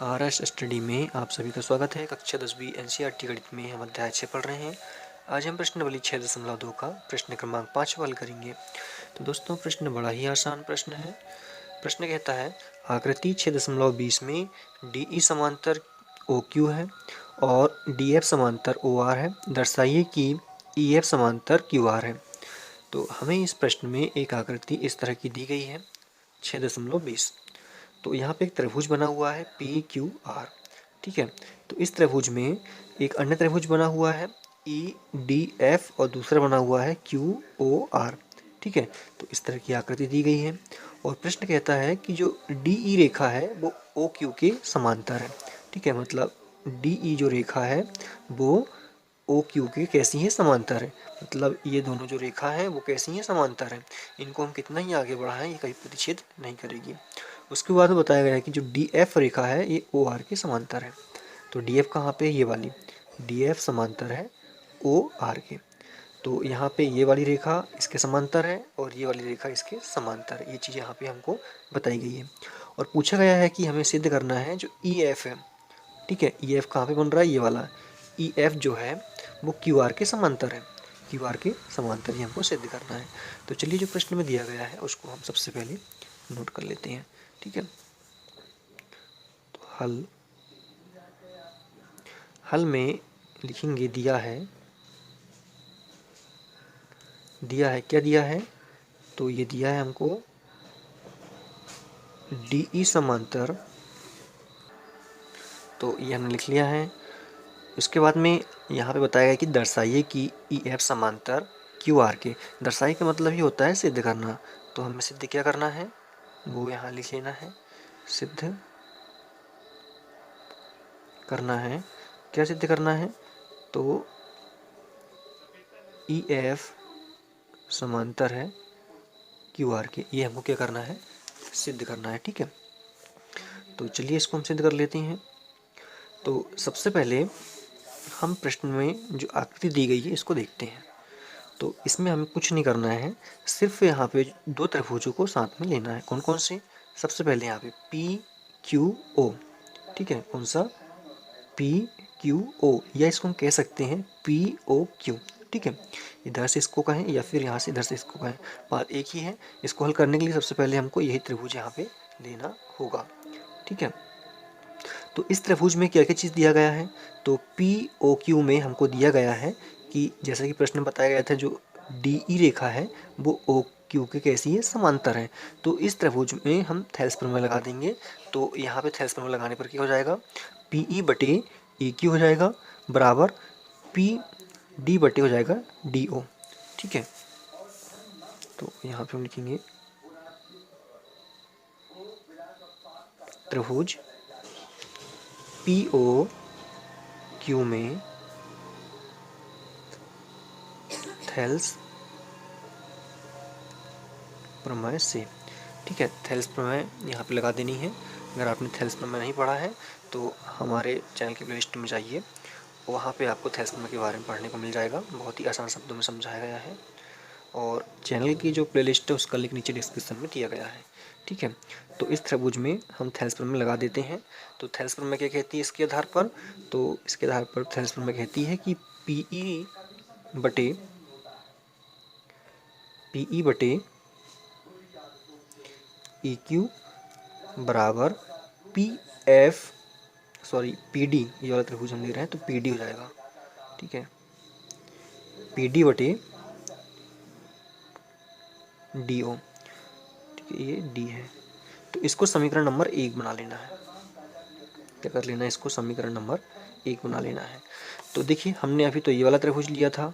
RS study में आप सभी का स्वागत है। कक्षा 10वीं एनसीईआरटी गणित में हम अध्याय 6 पढ़ रहे हैं। आज हम प्रश्नावली 6.2 का प्रश्न क्रमांक 5 हल करेंगे। तो दोस्तों, प्रश्न बड़ा ही आसान प्रश्न है। प्रश्न कहता है, आकृति 6.20 में DE समांतर OQ है और DF समांतर OR है। दर्शाइए कि EF समांतर QR है। तो हमें इस प्रश्न में एक आकृति इस तरह की दी गई है 6.20। तो यहाँ पे एक त्रिभुज बना हुआ है PQR, ठीक है। तो इस त्रिभुज में एक अन्य त्रिभुज बना हुआ है EDF और दूसरा बना हुआ है QOR, ठीक है। तो इस तरह की आकृति दी गई है और प्रश्न कहता है कि जो DE रेखा है वो OQ के समांतर है, ठीक है। मतलब DE जो रेखा है वो OQ के कैसी है, समांतर है। मतलब ये दोनों जो रेखा है वो कैसी है, समांतर है। इनको हम कितना ही आगे बढ़ाएं ये कहीं प्रतिच्छेद नहीं करेगी। उसके बाद में बताया गया है कि जो DF रेखा है ये OR के समांतर है। तो DF कहाँ पे है, ये वाली DF समांतर है OR के। तो यहाँ पे ये वाली रेखा इसके समांतर है और ये वाली रेखा इसके समांतर है। ये चीज़ यहाँ पे हमको बताई गई है और पूछा गया है कि हमें सिद्ध करना है जो EF है, ठीक है। EF कहाँ पे बन रहा है, ये वाला EF जो है वो QR के समांतर है। QR के समांतर ही हमको सिद्ध करना है। तो चलिए जो प्रश्न में दिया गया है उसको हम सबसे पहले नोट कर लेते हैं, ठीक है। तो हल में लिखेंगे, दिया है क्या दिया है, तो ये दिया है हमको DE समांतर, तो ये हमने लिख लिया है। उसके बाद में यहाँ पे बताया गया कि दर्शाइए कि EF समांतर QR के। दर्शाइए का मतलब ही होता है सिद्ध करना। तो हमें सिद्ध क्या करना है वो यहाँ लिख लेना है। सिद्ध करना है, क्या सिद्ध करना है, तो EF समांतर है QR के। ये हमको क्या करना है, सिद्ध करना है, ठीक है। तो चलिए इसको हम सिद्ध कर लेते हैं। तो सबसे पहले हम प्रश्न में जो आकृति दी गई है इसको देखते हैं। तो इसमें हमें कुछ नहीं करना है, सिर्फ यहाँ पे दो त्रिभुजों को साथ में लेना है। कौन कौन से, सबसे पहले यहाँ पे PQO, ठीक है। कौन सा, PQO, या इसको हम कह सकते हैं POQ, ठीक है। इधर से इसको कहें या फिर यहाँ से इधर से इसको कहें, बात एक ही है। इसको हल करने के लिए सबसे पहले हमको यही त्रिभुज यहाँ पे लेना होगा, ठीक है। तो इस त्रिभुज में क्या क्या चीज़ दिया गया है, तो POQ में हमको दिया गया है कि जैसा कि प्रश्न में बताया गया था जो DE रेखा है वो OQ के कैसी है, समांतर है। तो इस त्रिभुज में हम थेल्स प्रमेय लगा देंगे। तो यहाँ पे थेल्स प्रमेय लगाने पर क्या हो जाएगा, PE बटे EQ हो जाएगा बराबर PD बटे हो जाएगा DO, ठीक है। तो यहाँ पे हम लिखेंगे त्रिभुज POQ में थेल्स प्रमेय से, ठीक है। थेल्स प्रमेय यहाँ पे लगा देनी है। अगर आपने थेल्स प्रमेय नहीं पढ़ा है तो हमारे चैनल की प्लेलिस्ट में जाइए, वहाँ पे आपको थेल्स प्रमेय के बारे में पढ़ने को मिल जाएगा। बहुत ही आसान शब्दों में समझाया गया है और चैनल की जो प्लेलिस्ट है उसका लिंक नीचे डिस्क्रिप्शन में दिया गया है, ठीक है। तो इस त्रिभुज में हम थेल्स प्रमेय लगा देते हैं। तो थेल्स प्रमेय क्या कहती है इसके आधार पर, तो इसके आधार पर थेल्स प्रमेय कहती है कि PE बटे EQ बराबर PD, ये वाला त्रिभुज हम ले रहे हैं तो PD हो जाएगा, ठीक है। PD बटे DO, ठीक है, ये D है। तो इसको समीकरण नंबर 1 बना लेना है। क्या कर लेना है, इसको समीकरण नंबर 1 बना लेना है। तो देखिए हमने अभी तो ये वाला त्रिभुज लिया था,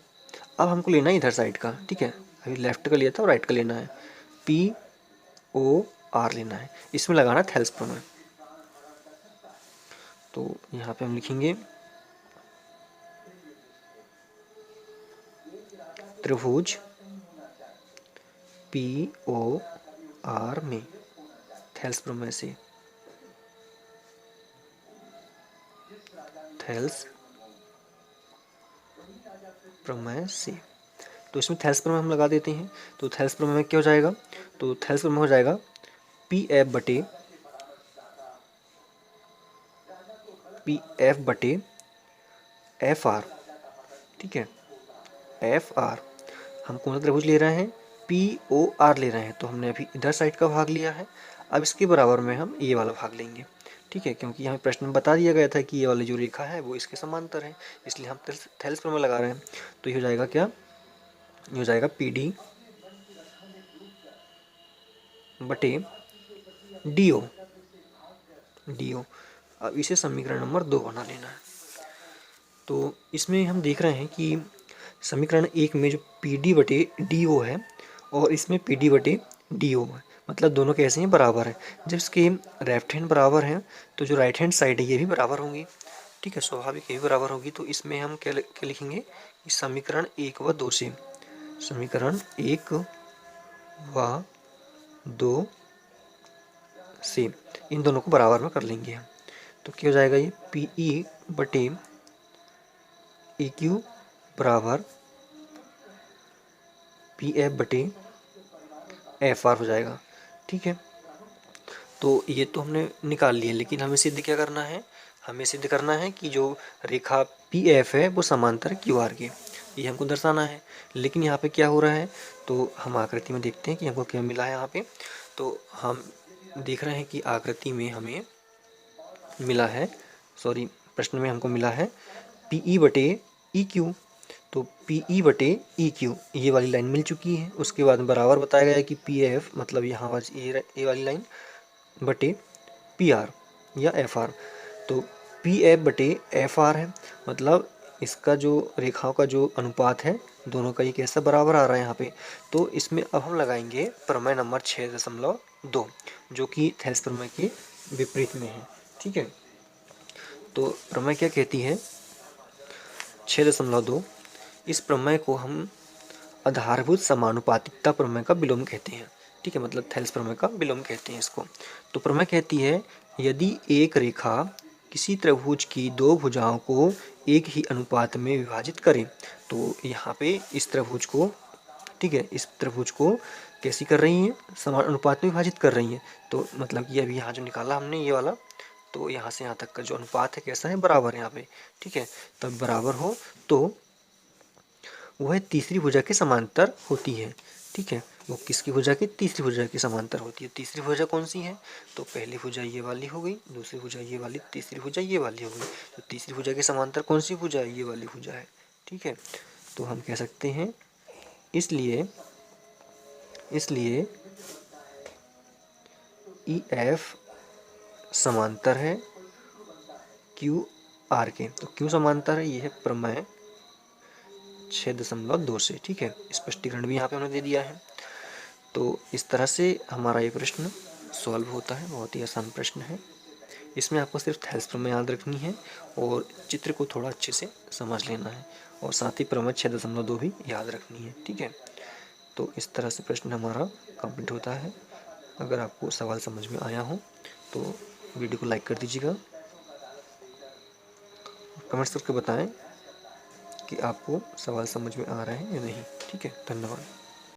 अब हमको लेना है इधर साइड का, ठीक है। अभी लेफ्ट का लिया था और राइट का लेना है, POR लेना है। इसमें लगाना है थेल्स प्रमेय। तो यहाँ पे हम लिखेंगे त्रिभुज POR में थेल्स प्रमेय से, थेल्स प्रमेय से। तो इसमें थेल्स प्रमेय हम लगा देते हैं। तो थेल्स प्रमेय में क्या हो जाएगा, तो थेल्स प्रमेय हो जाएगा PF बटे पी एफ बटे एफ आर, ठीक है। एफ आर हम कौन सा त्रिभुज ले रहे हैं, पी ओ आर ले रहे हैं, तो हमने अभी इधर साइड का भाग लिया है। अब इसके बराबर में हम ये वाला भाग लेंगे, ठीक है, क्योंकि हमें प्रश्न में बता दिया गया था कि ये वाली जो रेखा है वो इसके समांतर है, इसलिए हम थेल्स प्रमेय लगा रहे हैं। तो ये हो जाएगा क्या, ये हो जाएगा पी डी बटे डी ओ, डी ओ। अब इसे समीकरण नंबर 2 बना लेना है। तो इसमें हम देख रहे हैं कि समीकरण 1 में जो पी डी बटे डी ओ है और इसमें पी डी बटे डी ओ है, मतलब दोनों कैसे हैं, बराबर हैं। जब इसके लेफ्ट हैंड बराबर हैं तो जो राइट हैंड साइड है ये भी बराबर होंगी, ठीक है, स्वाभाविक ये भी बराबर होगी। तो इसमें हम क्या लिखेंगे कि समीकरण 1 व 2 से, समीकरण 1 व 2 से इन दोनों को बराबर में कर लेंगे हम। तो क्या हो जाएगा, ये पी ई बटे ए क्यू बराबर पी एफ बटे एफ आर हो जाएगा, ठीक है। तो ये तो हमने निकाल लिया, लेकिन हमें सिद्ध क्या करना है, हमें सिद्ध करना है कि जो रेखा पी एफ है वो समांतर क्यू आर के, ये हमको दर्शाना है। लेकिन यहाँ पे क्या हो रहा है, तो हम आकृति में देखते हैं कि हमको क्या मिला है यहाँ पे। तो हम देख रहे हैं कि आकृति में हमें मिला है, सॉरी प्रश्न में हमको मिला है पी ई बटे ई क्यू। तो पी ई बटे ई क्यू ये वाली लाइन मिल चुकी है। उसके बाद बराबर बताया गया है कि पी एफ मतलब यहाँ पर ये वाली लाइन बटे पी आर या एफ आर। तो पी एफ बटे एफ आर है, मतलब इसका जो रेखाओं का जो अनुपात है दोनों का ये कैसा बराबर आ रहा है यहाँ पे। तो इसमें अब हम लगाएंगे प्रमेय नंबर 6.2 जो कि थेल्स प्रमेय के विपरीत में है, ठीक है। तो प्रमेय क्या कहती है 6.2, इस प्रमेय को हम आधारभूत समानुपातिकता प्रमेय का विलोम कहते हैं, ठीक है, मतलब थेल्स प्रमेय का विलोम कहते हैं इसको। तो प्रमेय कहती है यदि एक रेखा किसी त्रिभुज की दो भुजाओं को एक ही अनुपात में विभाजित करे, तो यहाँ पे इस त्रिभुज को, ठीक है, इस त्रिभुज को कैसी कर रही हैं, समान अनुपात में विभाजित कर रही हैं। तो मतलब कि अभी यहाँ जो निकाला हमने ये वाला, तो यहाँ से यहाँ तक का जो अनुपात है कैसा है, बराबर है यहाँ पे, ठीक है। तब बराबर हो तो वह तीसरी भुजा के समांतर होती है, ठीक है। वो किसकी भुजा की, तीसरी भुजा की समांतर होती है। तीसरी भुजा कौन सी है, तो पहली भुजा ये वाली हो गई, दूसरी भुजा ये वाली, तीसरी भुजा ये वाली हो गई। तो तीसरी भुजा के समांतर कौन सी भुजा है, ये वाली भुजा है, ठीक है। तो हम कह सकते हैं इसलिए ई एफ समांतर है क्यू आर के। तो क्यों समांतर है, ये है प्रमेय 6.2 से, ठीक है। स्पष्टीकरण भी यहाँ पे हमने दे दिया है। तो इस तरह से हमारा ये प्रश्न सॉल्व होता है, बहुत ही आसान प्रश्न है। इसमें आपको सिर्फ थेल्स प्रमेय याद रखनी है और चित्र को थोड़ा अच्छे से समझ लेना है, और साथ ही प्रमेय 6.2 भी याद रखनी है, ठीक है। तो इस तरह से प्रश्न हमारा कंप्लीट होता है। अगर आपको सवाल समझ में आया हो तो वीडियो को लाइक कर दीजिएगा, कमेंट्स करके बताएं कि आपको सवाल समझ में आ रहे हैं या नहीं, ठीक है। धन्यवाद।